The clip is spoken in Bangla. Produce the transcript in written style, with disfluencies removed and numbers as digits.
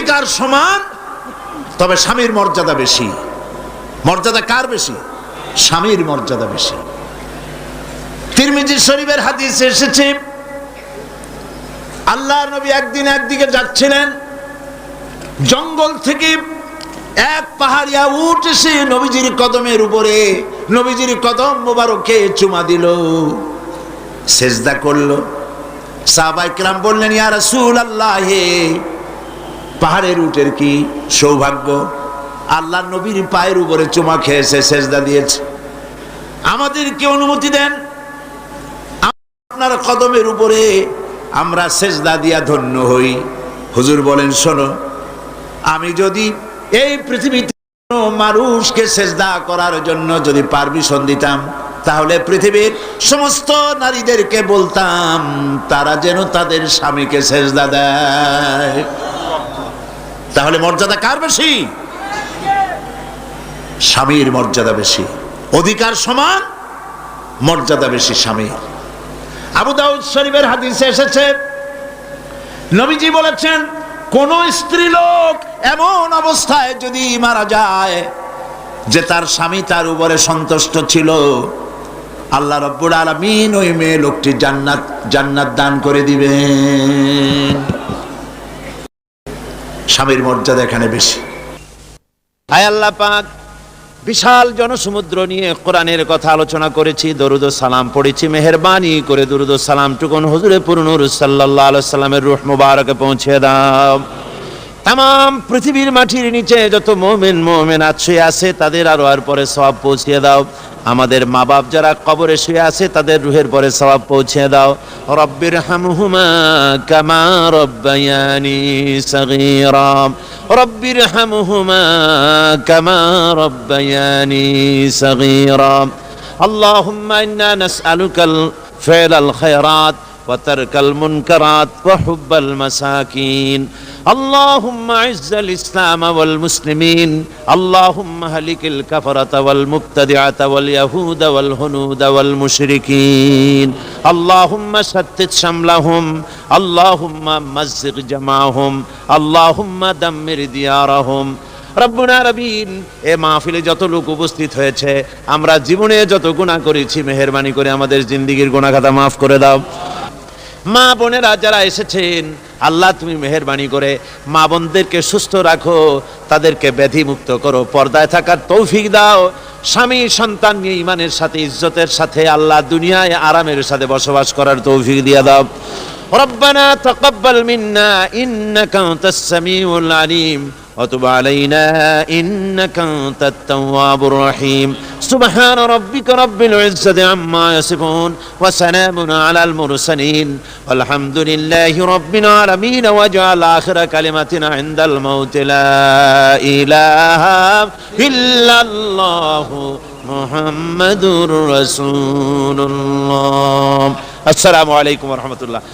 অধিকার সমান, তবে স্বামীর মর্যাদা বেশি। মর্যাদা কার বেশি? স্বামীর মর্যাদা বেশি। তিরমিজি শরীফের হাদিসে এসেছে, আল্লাহর নবী একদিন একদিকে যাচ্ছিলেন, জঙ্গল থেকে এক পাহাড়িয়া উট এসে নবীজির কদমের উপরে নবীজির কদম মোবারকে চুমা দিল, সেজদা করলো। সাহাবায়ে কেরাম বললেন, ইয়া রাসূলুল্লাহ, হে পাহাড়ের উটের কি সৌভাগ্য, আল্লাহর নবীর পায়ের উপরে চুমা খেয়েছে, সেজদা দিয়েছে, আমাদেরকে অনুমতি দেন, আপনার কদমের উপরে আমরা সেজদা দিয়া ধন্য হই। হুজুর বলেন, শোনো, আমি যদি এই পৃথিবীতে কোনো মানুষকে সেজদা করার জন্য যদি পারমিশন দিতাম, তাহলে পৃথিবীর সমস্ত নারীদেরকে বলতাম তারা যেন তাদের স্বামীকে সেজদা দেয়। তাহলে মর্যাদা কার বেশি? স্বামীর মর্যাদা বেশি। অধিকার সমান, মর্যাদা বেশি স্বামীর। আবু দাউদ শরীফের হাদিসে এসেছে, নবীজি বলেছেন, কোন স্ত্রী লোক এমন অবস্থায় যদি মারা যায় যে তার স্বামী তার উপরে সন্তুষ্ট ছিল, আল্লাহ রাব্বুল আলামিন ওই মেয়ে লোকটি জান্নাত দান করে দিবেন। স্বামীর মর্যাদা এখানে বেশি। আয় আল্লাহ পাক, বিশাল জনসমুদ্র নিয়ে কোরআনের কথা আলোচনা করেছি, দরুদ ও সালাম পড়েছি, মেহেরবানি করে দরুদ ও সালাম টুকুন হুজুরে পুরনুর সাল্লাল্লাহু আলাইহি সাল্লামের রূহ মুবারকে পৌঁছে দাও। তাম পৃথিবীর মাটির নিচে যত মুমিনাত শুয়ে আছে তাদের আর পরে সওয়াব পৌঁছে দাও। আমাদের মা বাপ যারা কবরে শুয়ে আছে তাদের রুহের পরে সওয়াব পৌঁছে দাও। রব্বির হামহুমা কামা রব্বায়ানি সগীরা, রব্বির হামহুমা কামা রব্বায়ানি সগীরা। আল্লাহুম্মা ইন্না নাসআলুকাল ফি'লাল খায়রাত ওয়া তারকাল মুনকারাত ওয়া হুব্বাল মাসাকিন। اللهم اعز الاسلام والمسلمين، اللهم اهلك الكفرة والمبتدعة واليهود والهنود والمشركين، اللهم شتت شملهم، اللهم مزق جمعهم، اللهم دمر ديارهم। রব্বুনা রবিন, এ মাহফিলে যত লোক উপস্থিত হয়েছে, আমরা জীবনে যত গুনাহ করেছি, মেহেরবানি করে আমাদের জিন্দেগীর গুনাহ খাতা মাফ করে দাও। মা বোনেরা যারা এসেছেন, আল্লাহ তুমি মেহেরবানি করে মা বোনদেরকে সুস্থ রাখো, তাদেরকে ব্যাধি মুক্ত করো, পর্দায় থাকার তৌফিক দাও। স্বামী সন্তান নিয়ে ইমানের সাথে ইজ্জতের সাথে আল্লাহ দুনিয়ায় আরামের সাথে বসবাস করার তৌফিক দিয়ে দাও। রব্বানা তাকাব্বাল মিন্না ইন্নাকা আনতাস সামিউল আলিম ওয়া তুব আলাইনা ইন্নাকা আনতাত তাওয়াবুর রহিম। সুবহান রাব্বিকা রাব্বিল ইজ্জাতি আম্মা ইয়াসিফুন ওয়া সালামুন আলাল মুরসালিন আলহামদুলিল্লাহি রাব্বিল আলামিন। ওয়াজআল আখিরা কালিমাতিনা ইনদাল মাউত লা ইলাহা ইল্লাল্লাহু মুহাম্মাদুর রাসূলুল্লাহ। আসসালামু আলাইকুম ওয়া রাহমাতুল্লাহ।